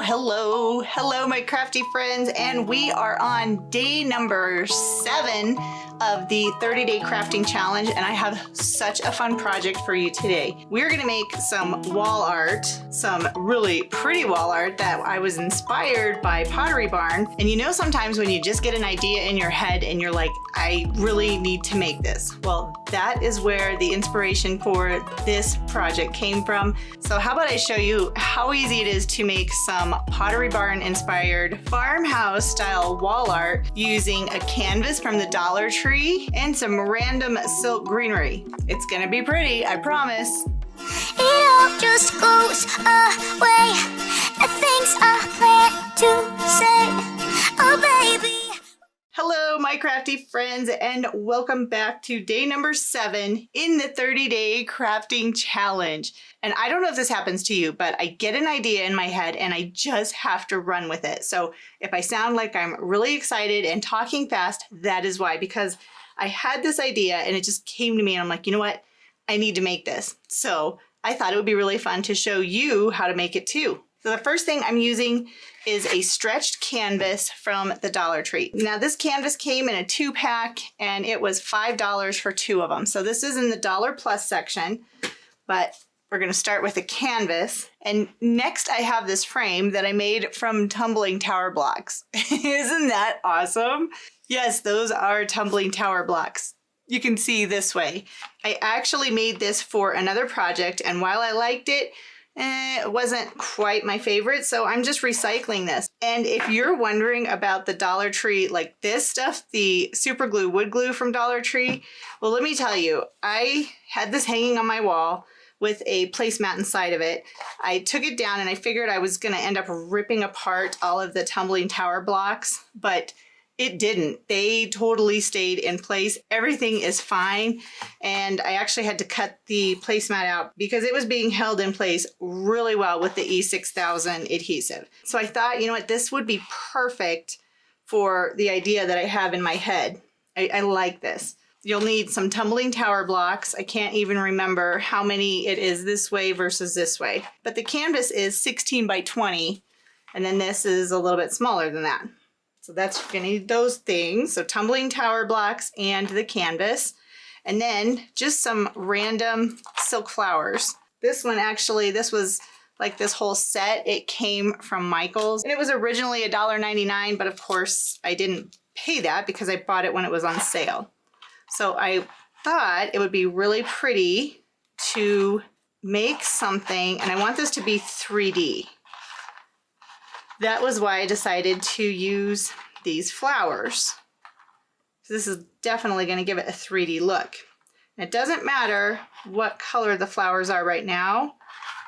Hello, my crafty friends, and we are on day number 7 of the 30-day crafting challenge, and I have such a fun project for you today. We're gonna make some wall art, some really pretty wall art that I was inspired by Pottery Barn. And you know, sometimes when you just get an idea in your head and you're like, I really need to make this. Well, that is where the inspiration for this project came from. So how about I show you how easy it is to make some Pottery Barn inspired farmhouse style wall art using a canvas from the Dollar Tree and some random silk greenery. It's gonna be pretty, I promise. It all just goes away. The things I plan to say, oh baby. Hello, my crafty friends, and welcome back to day number 7 in the 30-day crafting challenge. And I don't know if this happens to you, but I get an idea in my head and I just have to run with it. So if I sound like I'm really excited and talking fast, that is why, because I had this idea and it just came to me and I'm like, you know what? I need to make this. So I thought it would be really fun to show you how to make it too. So the first thing I'm using is a stretched canvas from the Dollar Tree. Now this canvas came in a 2-pack and it was $5 for 2 of them. So this is in the Dollar Plus section, but we're gonna start with a canvas. And next I have this frame that I made from tumbling tower blocks. Isn't that awesome? Yes, those are tumbling tower blocks. You can see this way. I actually made this for another project, and while I liked it, it wasn't quite my favorite, so I'm just recycling this. And if you're wondering about the Dollar Tree, like this stuff, the super glue, wood glue from Dollar Tree, well, let me tell you, I had this hanging on my wall with a placemat inside of it. I took it down and I figured I was gonna end up ripping apart all of the tumbling tower blocks, but it didn't. They totally stayed in place. Everything is fine. And I actually had to cut the placemat out because it was being held in place really well with the E6000 adhesive. So I thought, you know what, this would be perfect for the idea that I have in my head. I like this. You'll need some tumbling tower blocks. I can't even remember how many it is this way versus this way. But the canvas is 16 by 20, and then this is a little bit smaller than that. So that's gonna need those things. So tumbling tower blocks and the canvas. And then just some random silk flowers. This one actually, this was like this whole set. It came from Michael's. And it was originally $1.99, but of course I didn't pay that because I bought it when it was on sale. So I thought it would be really pretty to make something, and I want this to be 3D. That was why I decided to use these flowers. So this is definitely going to give it a 3D look. And it doesn't matter what color the flowers are right now,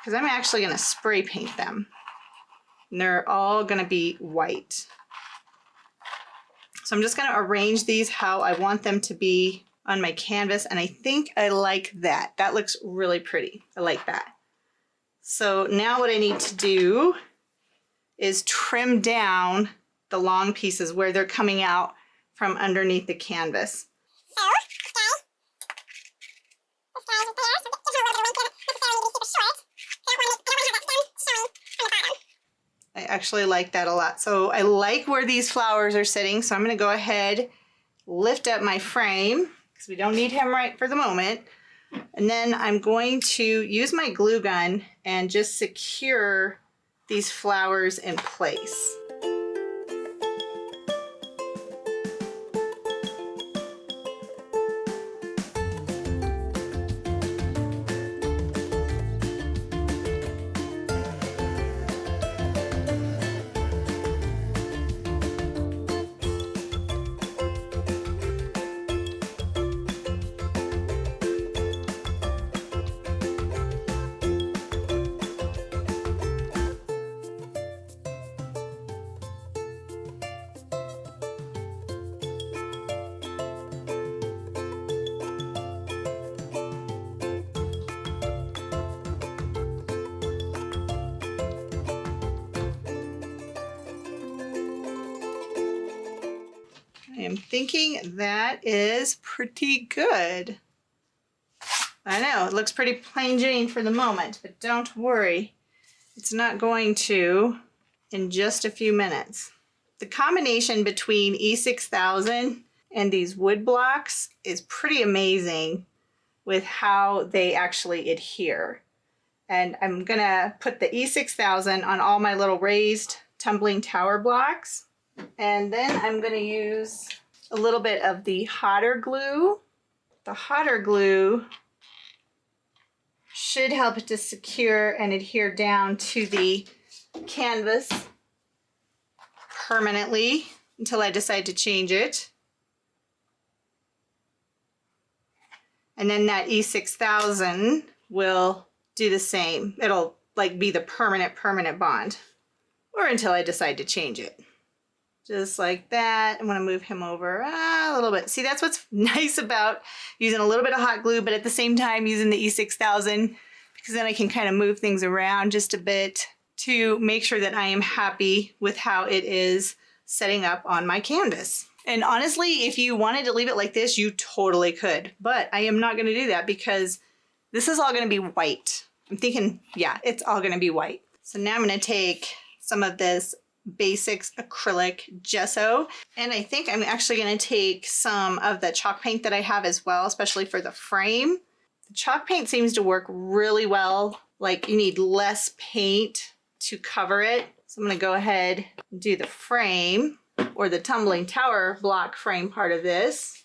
because I'm actually going to spray paint them. And they're all going to be white. So I'm just going to arrange these how I want them to be on my canvas, and I think I like that. That looks really pretty. I like that. So now what I need to do is trim down the long pieces where they're coming out from underneath the canvas. I actually like that a lot. So I like where these flowers are sitting, so I'm going to go ahead, lift up my frame, because we don't need him right for the moment. And then I'm going to use my glue gun and just secure these flowers in place. I am thinking that is pretty good. I know, it looks pretty plain Jane for the moment, but don't worry. It's not going to in just a few minutes. The combination between E6000 and these wood blocks is pretty amazing with how they actually adhere. And I'm gonna put the E6000 on all my little raised tumbling tower blocks. And then I'm gonna use a little bit of the hotter glue. The hotter glue should help it to secure and adhere down to the canvas permanently until I decide to change it. And then that E6000 will do the same. It'll like be the permanent bond, or until I decide to change it. Just like that. I'm gonna move him over a little bit. See, that's what's nice about using a little bit of hot glue, but at the same time using the E6000, because then I can kind of move things around just a bit to make sure that I am happy with how it is setting up on my canvas. And honestly, if you wanted to leave it like this, you totally could, but I am not gonna do that because this is all gonna be white. I'm thinking, yeah, it's all gonna be white. So now I'm gonna take some of this Basics acrylic gesso, and I think I'm actually going to take some of the chalk paint that I have as well, especially for the frame. The chalk paint seems to work really well, like you need less paint to cover it. So I'm going to go ahead and do the frame, or the tumbling tower block frame part of this,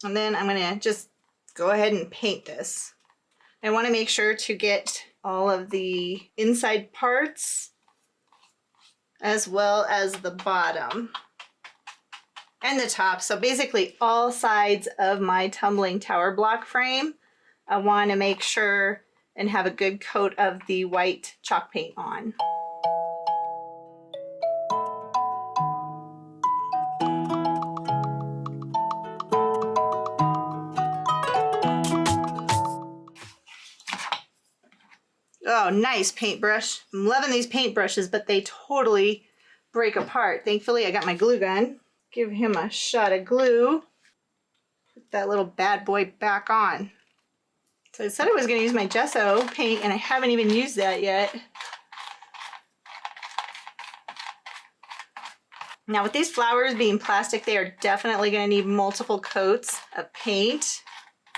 and then I'm going to just go ahead and paint this. I want to make sure to get all of the inside parts as well as the bottom and the top. So basically all sides of my tumbling tower block frame, I want to make sure and have a good coat of the white chalk paint on. Oh, nice paintbrush. I'm loving these paintbrushes, but they totally break apart. Thankfully, I got my glue gun. Give him a shot of glue. Put that little bad boy back on. So I said I was going to use my gesso paint, and I haven't even used that yet. Now with these flowers being plastic, they are definitely going to need multiple coats of paint.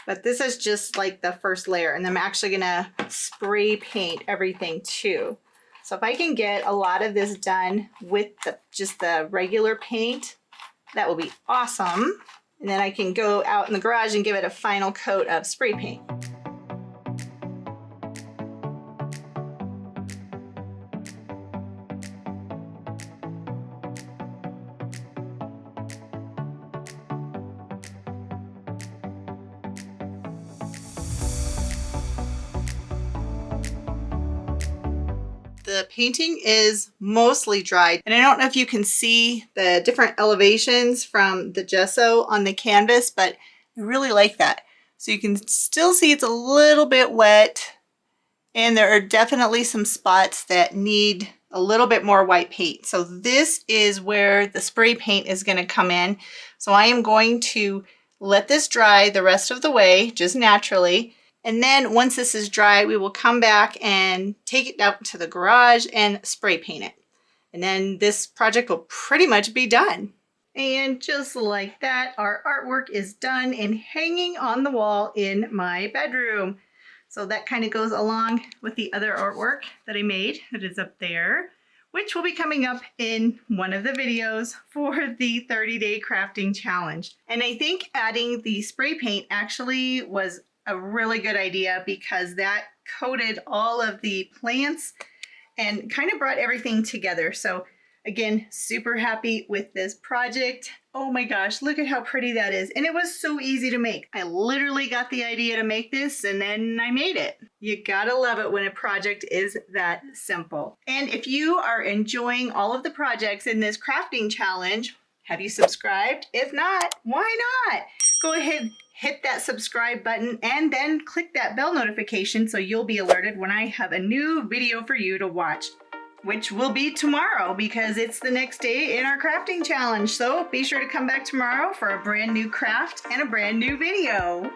But this is just like the first layer, and I'm actually gonna spray paint everything too. So if I can get a lot of this done with just the regular paint, that will be awesome. And then I can go out in the garage and give it a final coat of spray paint. The painting is mostly dried, and I don't know if you can see the different elevations from the gesso on the canvas, but I really like that. So you can still see it's a little bit wet, and there are definitely some spots that need a little bit more white paint. So this is where the spray paint is going to come in. So I am going to let this dry the rest of the way, just naturally. And then once this is dry, we will come back and take it out to the garage and spray paint it. And then this project will pretty much be done. And just like that, our artwork is done and hanging on the wall in my bedroom. So that kind of goes along with the other artwork that I made that is up there, which will be coming up in one of the videos for the 30-day crafting challenge. And I think adding the spray paint actually was a really good idea because that coated all of the plants and kind of brought everything together. So again, super happy with this project. Oh my gosh, look at how pretty that is. And it was so easy to make. I literally got the idea to make this and then I made it. You gotta love it when a project is that simple. And if you are enjoying all of the projects in this crafting challenge, have you subscribed? If not, why not? Go ahead, hit that subscribe button and then click that bell notification so you'll be alerted when I have a new video for you to watch, which will be tomorrow because it's the next day in our crafting challenge. So be sure to come back tomorrow for a brand new craft and a brand new video.